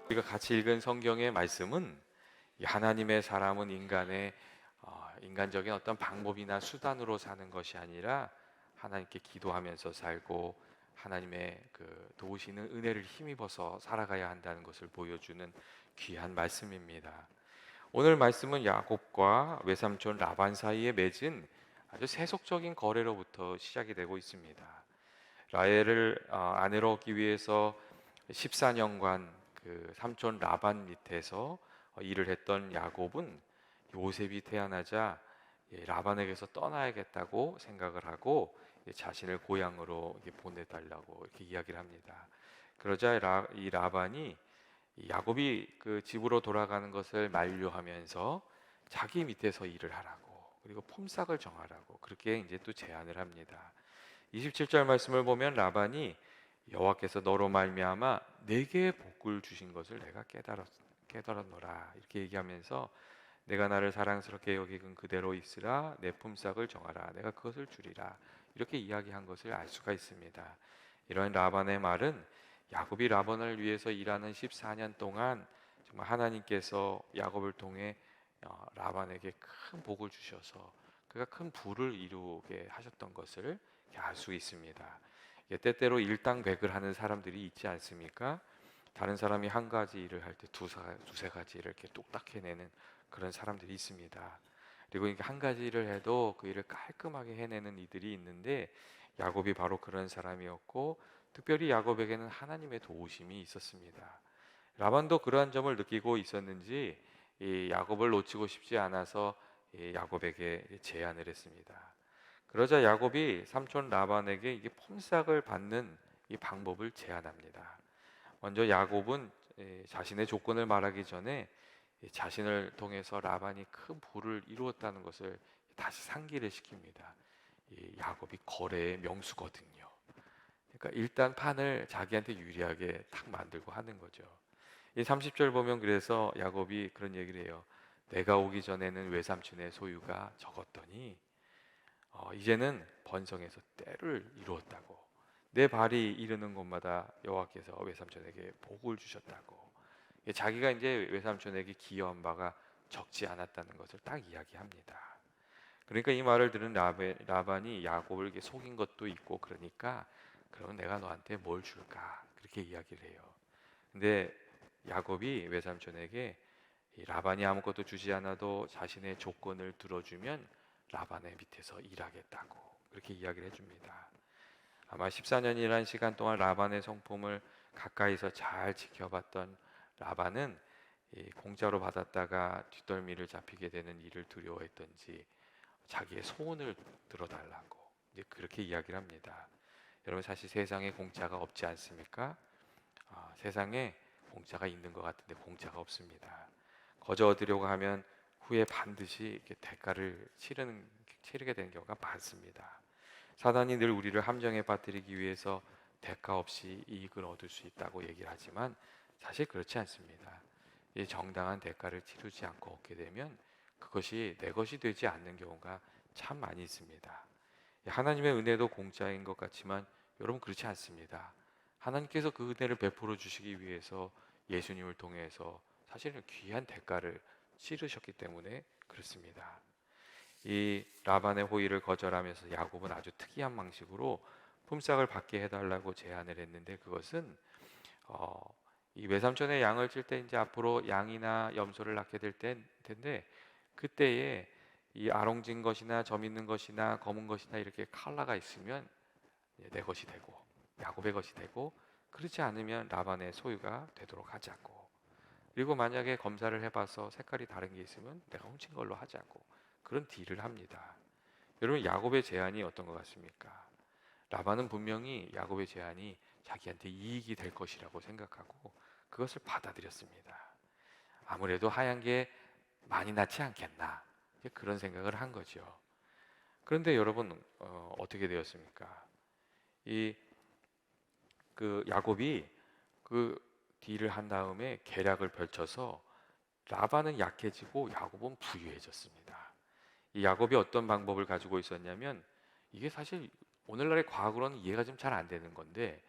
우리가 같이 읽은 성경의 말씀은 이 하나님의 사람은 인간적인 어떤 방법이나 수단으로 사는 것이 아니라 하나님께 기도하면서 살고 하나님의 그 도우시는 은혜를 힘입어서 살아가야 한다는 것을 보여주는 귀한 말씀입니다. 오늘 말씀은 야곱과 외삼촌 라반 사이에 맺은 아주 세속적인 거래로부터 시작이 되고 있습니다. 라헬을 아내로 얻기 위해서 14년간 그 삼촌 라반 밑에서 일을 했던 야곱은 요셉이 태어나자 라반에게서 떠나야겠다고 생각을 하고 자신을 고향으로 보내달라고 이렇게 이야기를 합니다. 그러자 이 라반이 이 야곱이 그 집으로 돌아가는 것을 만류하면서 자기 밑에서 일을 하라고, 그리고 품삯을 정하라고 그렇게 이제 또 제안을 합니다. 27절 말씀을 보면 라반이 여호와께서 너로 말미암아 내게 복을 주신 것을 내가 깨달았노라 이렇게 얘기하면서 내가 나를 사랑스럽게 여기건 그대로 있으라, 내 품삯을 정하라, 내가 그것을 주리라 이렇게 이야기한 것을 알 수가 있습니다. 이런 라반의 말은 야곱이 라반을 위해서 일하는 14년 동안 정말 하나님께서 야곱을 통해 라반에게 큰 복을 주셔서 그가 큰 부를 이루게 하셨던 것을 알 수 있습니다. 때때로 일당백을 하는 사람들이 있지 않습니까? 다른 사람이 한 가지 일을 할 때 두세 가지 일을 이렇게 뚝딱 해내는 그런 사람들이 있습니다. 그리고 이게 한 가지 일을 해도 그 일을 깔끔하게 해내는 이들이 있는데 야곱이 바로 그런 사람이었고, 특별히 야곱에게는 하나님의 도우심이 있었습니다. 라반도 그러한 점을 느끼고 있었는지 이 야곱을 놓치고 싶지 않아서 이 야곱에게 제안을 했습니다. 그러자 야곱이 삼촌 라반에게 이게 품삯을 받는 이 방법을 제안합니다. 먼저 야곱은 자신의 조건을 말하기 전에 자신을 통해서 라반이 큰 부를 이루었다는 것을 다시 상기를 시킵니다. 이 야곱이 거래의 명수거든요. 그러니까 일단 판을 자기한테 유리하게 탁 만들고 하는 거죠. 이 30절 보면 그래서 야곱이 그런 얘기를 해요. 내가 오기 전에는 외삼촌의 소유가 적었더니 이제는 번성해서 때를 이루었다고. 내 발이 이르는 곳마다 여호와께서 외삼촌에게 복을 주셨다고. 자기가 이제 외삼촌에게 기여한 바가 적지 않았다는 것을 딱 이야기합니다. 그러니까 이 말을 들은 라반이 야곱을 이렇게 속인 것도 있고, 그러니까 그러면 내가 너한테 뭘 줄까 그렇게 이야기를 해요. 근데 야곱이 외삼촌에게 이 라반이 아무것도 주지 않아도 자신의 조건을 들어주면 라반의 밑에서 일하겠다고 그렇게 이야기를 해줍니다. 아마 14년이라는 시간 동안 라반의 성품을 가까이서 잘 지켜봤던 라반은 공짜로 받았다가 뒷덜미를 잡히게 되는 일을 두려워했던지 자기의 소원을 들어달라고 이제 그렇게 이야기를 합니다. 여러분, 사실 세상에 공짜가 없지 않습니까? 세상에 공짜가 있는 것 같은데 공짜가 없습니다. 거저 얻으려고 하면 후에 반드시 이렇게 대가를 치르게 되는 경우가 많습니다. 사단이 늘 우리를 함정에 빠뜨리기 위해서 대가 없이 이익을 얻을 수 있다고 얘기를 하지만 사실 그렇지 않습니다. 이 정당한 대가를 치르지 않고 얻게 되면 그것이 내 것이 되지 않는 경우가 참 많이 있습니다. 하나님의 은혜도 공짜인 것 같지만 여러분, 그렇지 않습니다. 하나님께서 그 은혜를 베풀어 주시기 위해서 예수님을 통해서 사실은 귀한 대가를 치르셨기 때문에 그렇습니다. 이 라반의 호의를 거절하면서 야곱은 아주 특이한 방식으로 품삯을 받게 해달라고 제안을 했는데, 그것은 어, 이 외삼촌의 양을 칠 때 이제 앞으로 양이나 염소를 낳게 될 텐데, 그때에 이 아롱진 것이나 점 있는 것이나 검은 것이나 이렇게 컬러가 있으면 내 것이 되고 야곱의 것이 되고, 그렇지 않으면 라반의 소유가 되도록 하자고. 그리고 만약에 검사를 해봐서 색깔이 다른 게 있으면 내가 훔친 걸로 하자고 그런 딜을 합니다. 여러분, 야곱의 제안이 어떤 것 같습니까? 라반은 분명히 야곱의 제안이 자기한테 이익이 될 것이라고 생각하고 그것을 받아들였습니다. 아무래도 하얀 게 많이 낫지 않겠나 그런 생각을 한 거죠. 그런데 여러분, 어떻게 되었습니까? 이 그 야곱이 그 딜을 한 다음에 계략을 펼쳐서 라반은 약해지고 야곱은 부유해졌습니다. 이 야곱이 어떤 방법을 가지고 있었냐면, 이게 사실 오늘날의 과학으로는 이해가 좀 잘 안 되는 건데,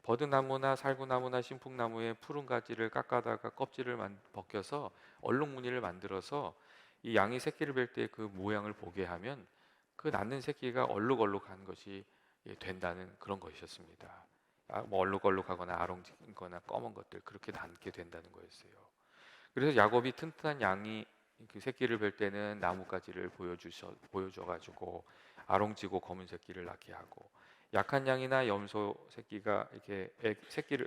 버드나무나 살구나무나 신풍나무의 푸른 가지를 깎아다가 껍질을 벗겨서 얼룩무늬를 만들어서 이 양이 새끼를 뵐 때 그 모양을 보게 하면 그 낳는 새끼가 얼룩얼룩한 것이 된다는 그런 것이었습니다. 뭐 얼룩얼룩하거나 아롱지거나 검은 것들 그렇게 낳게 된다는 거였어요. 그래서 야곱이 튼튼한 양이 그 새끼를 뵐 때는 나뭇가지를 보여줘가지고 아롱지고 검은 새끼를 낳게 하고, 약한 양이나 염소 새끼가 이렇게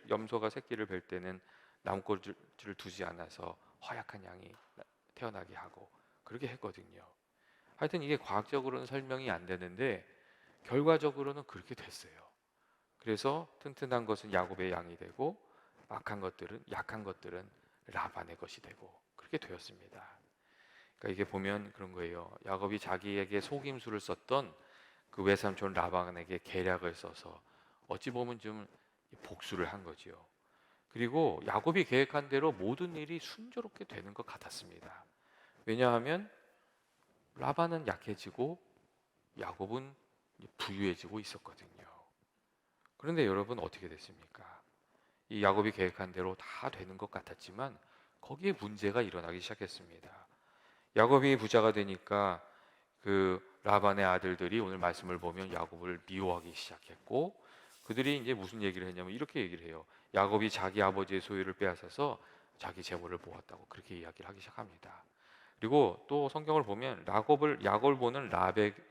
염소가 새끼를 뵐 때는 나뭇가지를 두지 않아서 허약한 양이 태어나게 하고 그렇게 했거든요. 하여튼 이게 과학적으로는 설명이 안 되는데 결과적으로는 그렇게 됐어요. 그래서 튼튼한 것은 야곱의 양이 되고 약한 것들은 라반의 것이 되고 그렇게 되었습니다. 그러니까 이게 보면 그런 거예요. 야곱이 자기에게 속임수를 썼던 그 외삼촌 라반에게 계략을 써서 어찌 보면 좀 복수를 한 거지요. 그리고 야곱이 계획한 대로 모든 일이 순조롭게 되는 것 같았습니다. 왜냐하면 라반은 약해지고 야곱은 부유해지고 있었거든요. 그런데 여러분 어떻게 됐습니까? 이 야곱이 계획한 대로 다 되는 것 같았지만 거기에 문제가 일어나기 시작했습니다. 야곱이 부자가 되니까 그 라반의 아들들이 오늘 말씀을 보면 야곱을 미워하기 시작했고, 그들이 이제 무슨 얘기를 했냐면 이렇게 얘기를 해요. 야곱이 자기 아버지의 소유를 빼앗아서 자기 재물을 모았다고 그렇게 이야기를 하기 시작합니다. 그리고 또 성경을 보면 야곱을 보는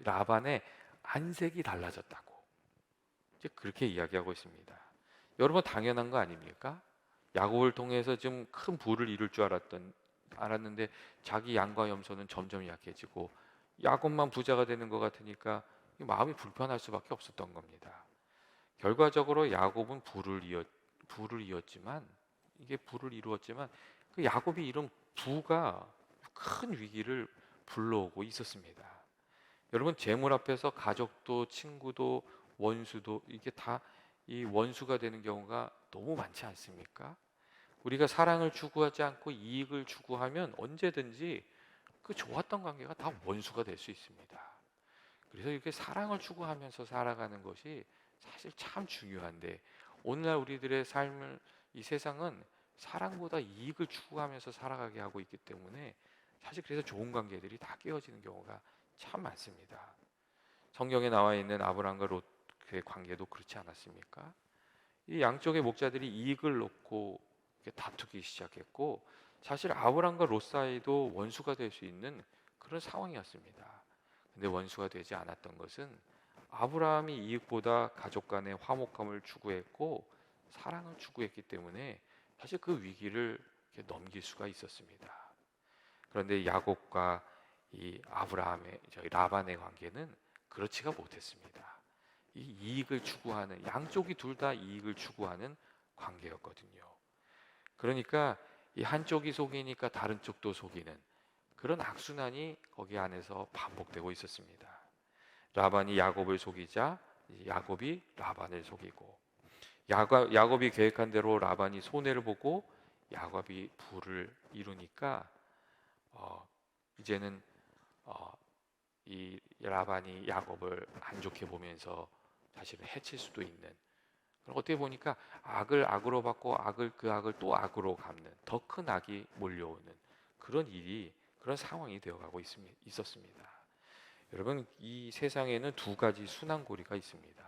라반의 안색이 달라졌다고 이제 그렇게 이야기하고 있습니다. 여러분 당연한 거 아닙니까? 야곱을 통해서 좀 큰 부를 이룰 줄 알았는데 자기 양과 염소는 점점 약해지고 야곱만 부자가 되는 것 같으니까 마음이 불편할 수밖에 없었던 겁니다. 결과적으로 야곱은 부를 이루었지만 그 야곱이 이룬 부가 큰 위기를 불러오고 있었습니다. 여러분 재물 앞에서 가족도 친구도 원수도 이게 다 이 원수가 되는 경우가 너무 많지 않습니까? 우리가 사랑을 추구하지 않고 이익을 추구하면 언제든지 그 좋았던 관계가 다 원수가 될 수 있습니다. 그래서 이렇게 사랑을 추구하면서 살아가는 것이 사실 참 중요한데, 오늘날 우리들의 삶을 이 세상은 사랑보다 이익을 추구하면서 살아가게 하고 있기 때문에 사실 그래서 좋은 관계들이 다 깨어지는 경우가 참 많습니다. 성경에 나와 있는 아브라함과 롯의 관계도 그렇지 않았습니까? 이 양쪽의 목자들이 이익을 놓고 다투기 시작했고, 사실 아브라함과 롯 사이도 원수가 될 수 있는 그런 상황이었습니다. 근데 원수가 되지 않았던 것은 아브라함이 이익보다 가족 간의 화목함을 추구했고 사랑을 추구했기 때문에 사실 그 위기를 넘길 수가 있었습니다. 그런데 야곱과 이 라반의 관계는 그렇지가 못했습니다. 이 이익을 추구하는, 양쪽이 둘 다 이익을 추구하는 관계였거든요. 그러니까 이 한쪽이 속이니까 다른 쪽도 속이는 그런 악순환이 거기 안에서 반복되고 있었습니다. 라반이 야곱을 속이자 야곱이 라반을 속이고, 야곱이 계획한 대로 라반이 손해를 보고 야곱이 부를 이루니까 이제는 이 라반이 야곱을 안 좋게 보면서 사실은 해칠 수도 있는, 어떻게 보니까 악을 악으로 받고 그 악을 또 악으로 갚는 더 큰 악이 몰려오는 그런 상황이 되어가고 있었습니다. 여러분 이 세상에는 두 가지 순환고리가 있습니다.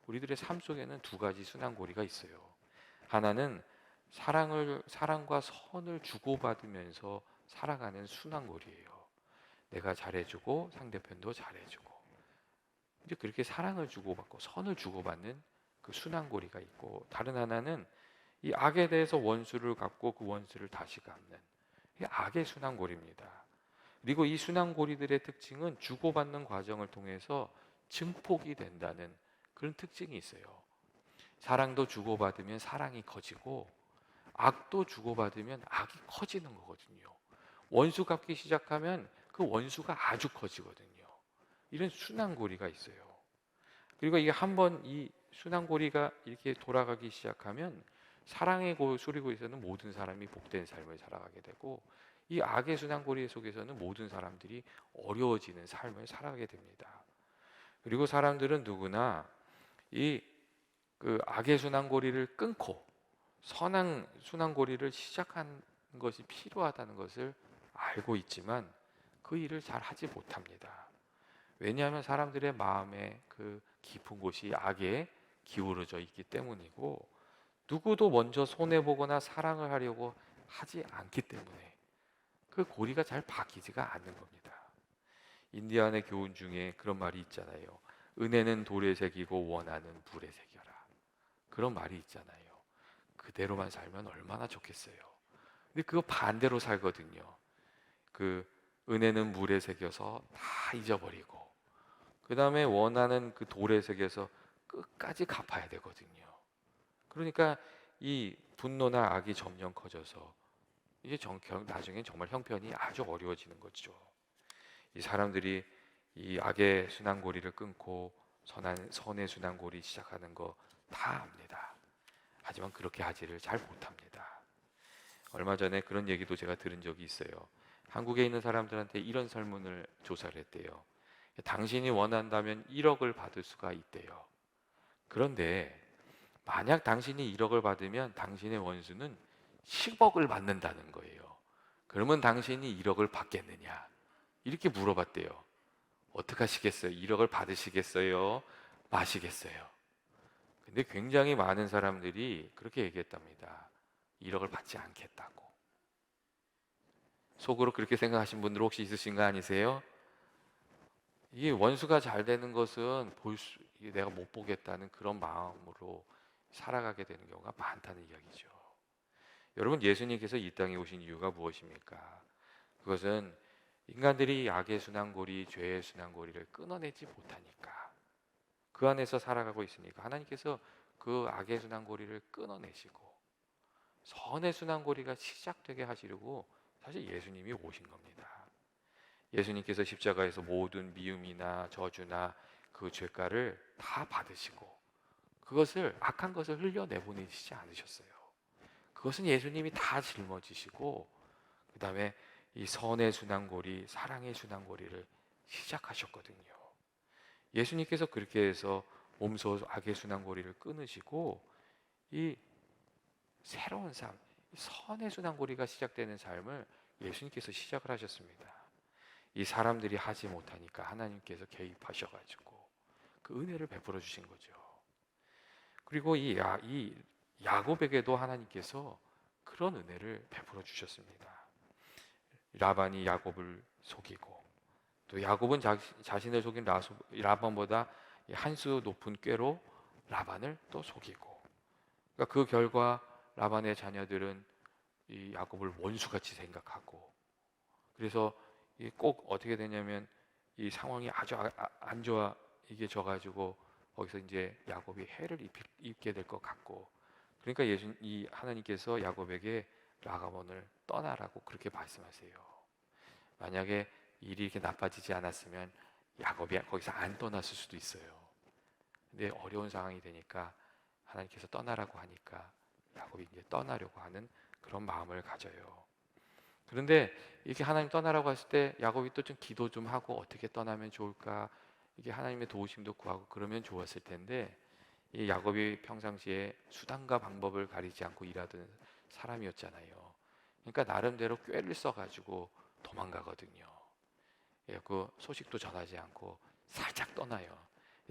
우리들의 삶 속에는 두 가지 순환고리가 있어요. 하나는 사랑과 선을 주고받으면서 살아가는 순환고리예요. 내가 잘해주고 상대편도 잘해주고 이제 그렇게 사랑을 주고받고 선을 주고받는 그 순환고리가 있고, 다른 하나는 이 악에 대해서 원수를 갚고 그 원수를 다시 갚는 이 악의 순환고리입니다. 그리고 이 순환고리들의 특징은 주고받는 과정을 통해서 증폭이 된다는 그런 특징이 있어요. 사랑도 주고받으면 사랑이 커지고 악도 주고받으면 악이 커지는 거거든요. 원수 갚기 시작하면 그 원수가 아주 커지거든요. 이런 순환고리가 있어요. 그리고 이게 한번 이 순환고리가 이렇게 돌아가기 시작하면 사랑의 고리에서는 모든 사람이 복된 삶을 살아가게 되고, 이 악의 순환고리 속에서는 모든 사람들이 어려워지는 삶을 살아가게 됩니다. 그리고 사람들은 누구나 이 그 악의 순환고리를 끊고 선한 순환고리를 시작한 것이 필요하다는 것을 알고 있지만 그 일을 잘 하지 못합니다. 왜냐하면 사람들의 마음에 그 깊은 곳이 악에 기울어져 있기 때문이고, 누구도 먼저 손해보거나 사랑을 하려고 하지 않기 때문에 그 고리가 잘 바뀌지가 않는 겁니다. 인디안의 교훈 중에 그런 말이 있잖아요. 은혜는 돌에 새기고 원하는 불에 새겨라. 그런 말이 있잖아요. 그대로만 살면 얼마나 좋겠어요. 근데 그거 반대로 살거든요. 그 은혜는 물에 새겨서 다 잊어버리고, 그 다음에 원하는 그 돌에 새겨서 끝까지 갚아야 되거든요. 그러니까 이 분노나 악이 점점 커져서 이게 나중에 정말 형편이 아주 어려워지는 거죠. 이 사람들이 이 악의 순환고리를 끊고 선의 순환고리 시작하는 거 다 압니다. 하지만 그렇게 하지를 잘 못합니다. 얼마 전에 그런 얘기도 제가 들은 적이 있어요. 한국에 있는 사람들한테 이런 설문을 조사를 했대요. 당신이 원한다면 1억을 받을 수가 있대요. 그런데 만약 당신이 1억을 받으면 당신의 원수는 10억을 받는다는 거예요. 그러면 당신이 1억을 받겠느냐? 이렇게 물어봤대요. 어떻게 하시겠어요? 1억을 받으시겠어요? 마시겠어요? 근데 굉장히 많은 사람들이 그렇게 얘기했답니다. 1억을 받지 않겠다고. 속으로 그렇게 생각하신 분들 혹시 있으신 거 아니세요? 이게 원수가 잘 되는 것은 내가 못 보겠다는 그런 마음으로 살아가게 되는 경우가 많다는 이야기죠. 여러분, 예수님께서 이 땅에 오신 이유가 무엇입니까? 그것은 인간들이 악의 순환고리, 죄의 순환고리를 끊어내지 못하니까, 그 안에서 살아가고 있으니까 하나님께서 그 악의 순환고리를 끊어내시고 선의 순환고리가 시작되게 하시려고 사실 예수님이 오신 겁니다. 예수님께서 십자가에서 모든 미움이나 저주나 그 죄가를 다 받으시고 그것을 악한 것을 흘려내보내시지 않으셨어요. 그것은 예수님이 다 짊어지시고 그 다음에 이 선의 순환고리, 사랑의 순환고리를 시작하셨거든요. 예수님께서 그렇게 해서 몸소 악의 순환고리를 끊으시고 이 새로운 삶, 선의 순환고리가 시작되는 삶을 예수님께서 시작을 하셨습니다. 이 사람들이 하지 못하니까 하나님께서 개입하셔가지고 그 은혜를 베풀어 주신 거죠. 그리고 이 야곱에게도 하나님께서 그런 은혜를 베풀어 주셨습니다. 라반이 야곱을 속이고 또 야곱은 자신을 속인 라반보다 한 수 높은 꾀로 라반을 또 속이고, 그러니까 그 결과 라반의 자녀들은 이 야곱을 원수같이 생각하고, 그래서 꼭 어떻게 되냐면 이 상황이 아주 안 좋아 이게 져가지고 거기서 이제 야곱이 해를 입게 될 것 같고, 그러니까 이 하나님께서 야곱에게 라반을 떠나라고 그렇게 말씀하세요. 만약에 일이 이렇게 나빠지지 않았으면 야곱이 거기서 안 떠났을 수도 있어요. 근데 어려운 상황이 되니까 하나님께서 떠나라고 하니까 야곱이 이제 떠나려고 하는 그런 마음을 가져요. 그런데 이렇게 하나님 떠나라고 했을 때 야곱이 또 좀 기도 좀 하고 어떻게 떠나면 좋을까, 이게 하나님의 도우심도 구하고 그러면 좋았을 텐데, 이 야곱이 평상시에 수단과 방법을 가리지 않고 일하던 사람이었잖아요. 그러니까 나름대로 꾀를 써가지고 도망가거든요. 예, 그 소식도 전하지 않고 살짝 떠나요.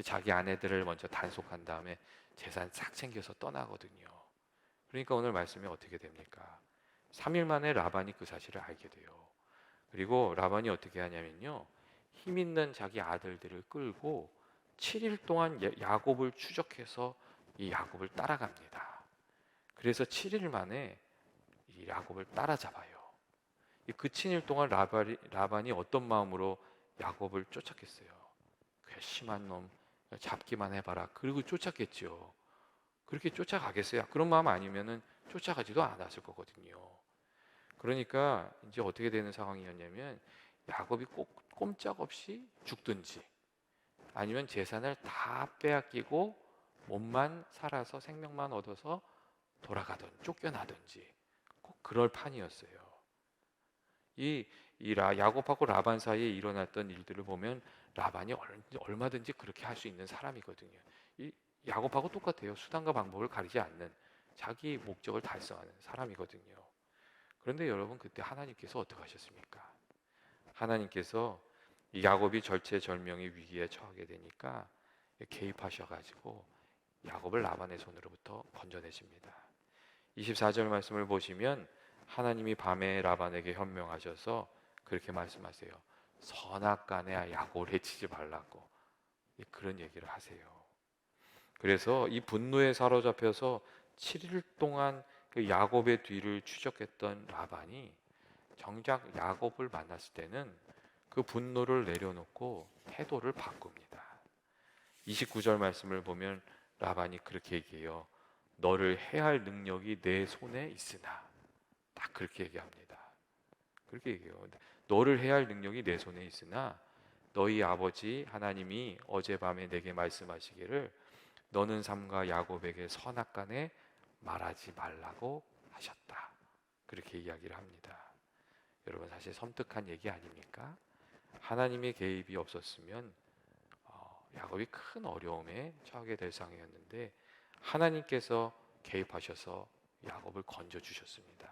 자기 아내들을 먼저 단속한 다음에 재산 싹 챙겨서 떠나거든요. 그러니까 오늘 말씀이 어떻게 됩니까? 3일 만에 라반이 그 사실을 알게 돼요. 그리고 라반이 어떻게 하냐면요, 힘 있는 자기 아들들을 끌고 7일 동안 야곱을 추적해서 이 야곱을 따라갑니다. 그래서 7일 만에 이 야곱을 따라잡아요. 그 7일 동안 라반이 어떤 마음으로 야곱을 쫓았겠어요? 괘씸한 놈, 잡기만 해봐라. 그리고 쫓았겠죠. 그렇게 쫓아가겠어요? 그런 마음 아니면은 쫓아가지도 않았을 거거든요. 그러니까 이제 어떻게 되는 상황이었냐면 야곱이 꼭 꼼짝없이 죽든지 아니면 재산을 다 빼앗기고 몸만 살아서 생명만 얻어서 돌아가든 쫓겨나든지 꼭 그럴 판이었어요. 야곱하고 라반 사이에 일어났던 일들을 보면 라반이 얼마든지 그렇게 할 수 있는 사람이거든요. 야곱하고 똑같아요. 수단과 방법을 가리지 않는 자기 목적을 달성하는 사람이거든요. 그런데 여러분, 그때 하나님께서 어떻게 하셨습니까? 하나님께서 이 야곱이 절체절명의 위기에 처하게 되니까 개입하셔가지고 야곱을 라반의 손으로부터 건져내십니다. 24절 말씀을 보시면 하나님이 밤에 라반에게 현명하셔서 그렇게 말씀하세요. 선악간에 야곱을 해치지 말라고 그런 얘기를 하세요. 그래서 이 분노에 사로잡혀서 7일 동안 그 야곱의 뒤를 추적했던 라반이 정작 야곱을 만났을 때는 그 분노를 내려놓고 태도를 바꿉니다. 29절 말씀을 보면 라반이 그렇게 얘기해요. 너를 해할 능력이 내 손에 있으나, 딱 그렇게 얘기합니다. 그렇게 얘기해요. 너를 해할 능력이 내 손에 있으나 너희 아버지 하나님이 어젯밤에 내게 말씀하시기를 너는 삼가 야곱에게 선악간에 말하지 말라고 하셨다. 그렇게 이야기를 합니다. 여러분, 사실 섬뜩한 얘기 아닙니까? 하나님의 개입이 없었으면 야곱이 큰 어려움에 처하게 될 상황이었는데 하나님께서 개입하셔서 야곱을 건져주셨습니다.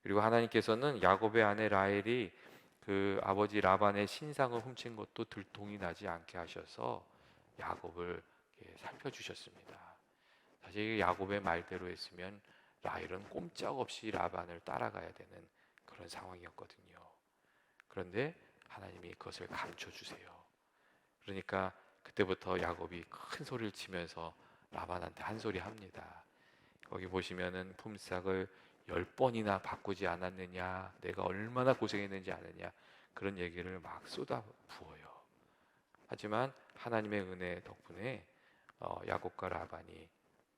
그리고 하나님께서는 야곱의 아내 라헬이 그 아버지 라반의 신상을 훔친 것도 들통이 나지 않게 하셔서 야곱을 살펴주셨습니다. 사실 야곱의 말대로 했으면 라헬은 꼼짝없이 라반을 따라가야 되는 그런 상황이었거든요. 그런데 하나님이 그것을 감춰주세요. 그러니까 그때부터 야곱이 큰 소리를 치면서 라반한테 한 소리 합니다. 거기 보시면은 품삯을 10번이나 바꾸지 않았느냐, 내가 얼마나 고생했는지 아느냐, 그런 얘기를 막 쏟아 부어요. 하지만 하나님의 은혜 덕분에 야곱과 라반이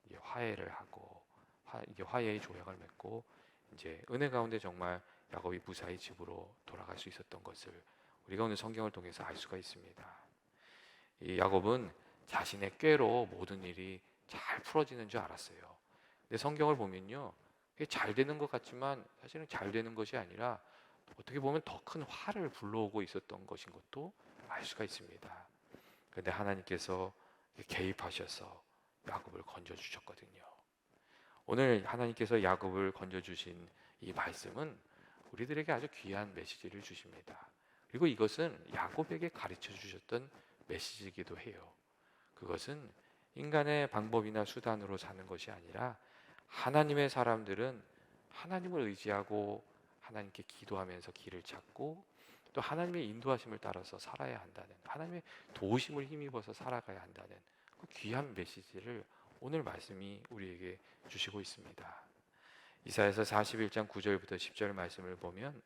이제 화해를 하고 이제 화해의 조약을 맺고 이제 은혜 가운데 정말 야곱이 무사히 집으로 돌아갈 수 있었던 것을 우리가 오늘 성경을 통해서 알 수가 있습니다. 이 야곱은 자신의 꾀로 모든 일이 잘 풀어지는 줄 알았어요. 근데 성경을 보면요, 그게 잘 되는 것 같지만 사실은 잘 되는 것이 아니라 어떻게 보면 더 큰 화를 불러오고 있었던 것인 것도 알 수가 있습니다. 그런데 하나님께서 개입하셔서 야곱을 건져주셨거든요. 오늘 하나님께서 야곱을 건져주신 이 말씀은 우리들에게 아주 귀한 메시지를 주십니다. 그리고 이것은 야곱에게 가르쳐 주셨던 메시지이기도 해요. 그것은 인간의 방법이나 수단으로 사는 것이 아니라 하나님의 사람들은 하나님을 의지하고 하나님께 기도하면서 길을 찾고 또 하나님의 인도하심을 따라서 살아야 한다는, 하나님의 도우심을 힘입어서 살아가야 한다는 그 귀한 메시지를 오늘 말씀이 우리에게 주시고 있습니다. 이사야서 41장 9절부터 10절 말씀을 보면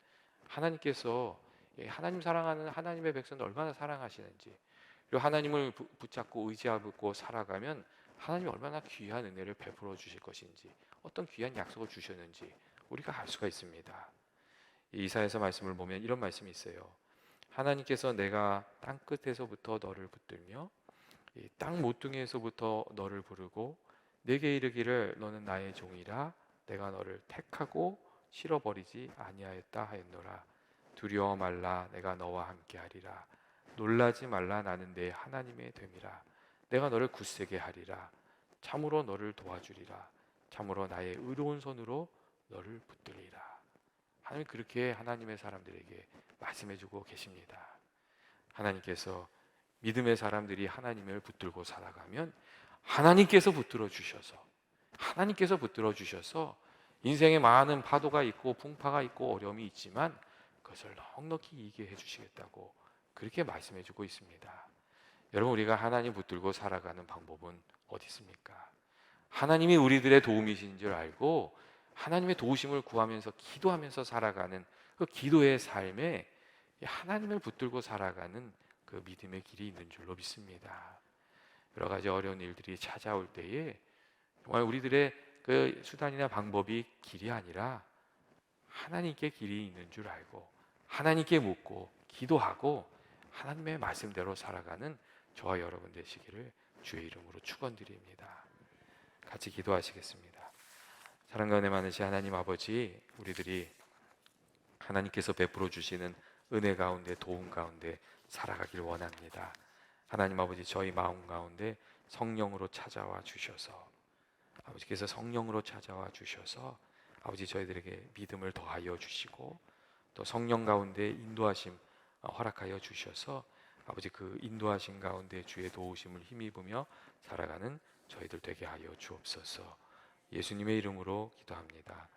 하나님께서 하나님 사랑하는 하나님의 백성을 얼마나 사랑하시는지, 그리고 하나님을 붙잡고 의지하고 살아가면 하나님이 얼마나 귀한 은혜를 베풀어 주실 것인지, 어떤 귀한 약속을 주셨는지 우리가 알 수가 있습니다. 이사야서 말씀을 보면 이런 말씀이 있어요. 하나님께서 내가 땅 끝에서부터 너를 붙들며 이 땅 모퉁이에서부터 너를 부르고 내게 이르기를 너는 나의 종이라 내가 너를 택하고 실어버리지 아니하였다 하였노라. 두려워 말라 내가 너와 함께하리라. 놀라지 말라 나는 내 하나님의 됨이라. 내가 너를 굳세게 하리라. 참으로 너를 도와주리라. 참으로 나의 의로운 손으로 너를 붙들리라. 하나님 그렇게 하나님의 사람들에게 말씀해주고 계십니다. 하나님께서 믿음의 사람들이 하나님을 붙들고 살아가면 하나님께서 붙들어 주셔서 인생에 많은 파도가 있고 풍파가 있고 어려움이 있지만 그것을 넉넉히 이기게 해주시겠다고 그렇게 말씀해주고 있습니다. 여러분, 우리가 하나님 붙들고 살아가는 방법은 어디 있습니까? 하나님이 우리들의 도움이신 줄 알고 하나님의 도우심을 구하면서 기도하면서 살아가는 그 기도의 삶에 하나님을 붙들고 살아가는 그 믿음의 길이 있는 줄로 믿습니다. 여러 가지 어려운 일들이 찾아올 때에 정말 우리들의 그 수단이나 방법이 길이 아니라 하나님께 길이 있는 줄 알고 하나님께 묻고 기도하고 하나님의 말씀대로 살아가는 저와 여러분 되시기를 주의 이름으로 축원드립니다. 같이 기도하시겠습니다. 사랑과 은혜 많으신 하나님 아버지, 우리들이 하나님께서 베풀어 주시는 은혜 가운데 도움 가운데 살아가길 원합니다. 하나님 아버지, 저희 마음 가운데 성령으로 찾아와 주셔서, 아버지께서 성령으로 찾아와 주셔서 아버지 저희들에게 믿음을 더하여 주시고, 또 성령 가운데 인도하심 허락하여 주셔서 아버지 그 인도하심 가운데 주의 도우심을 힘입으며 살아가는 저희들 되게 하여 주옵소서. 예수님의 이름으로 기도합니다.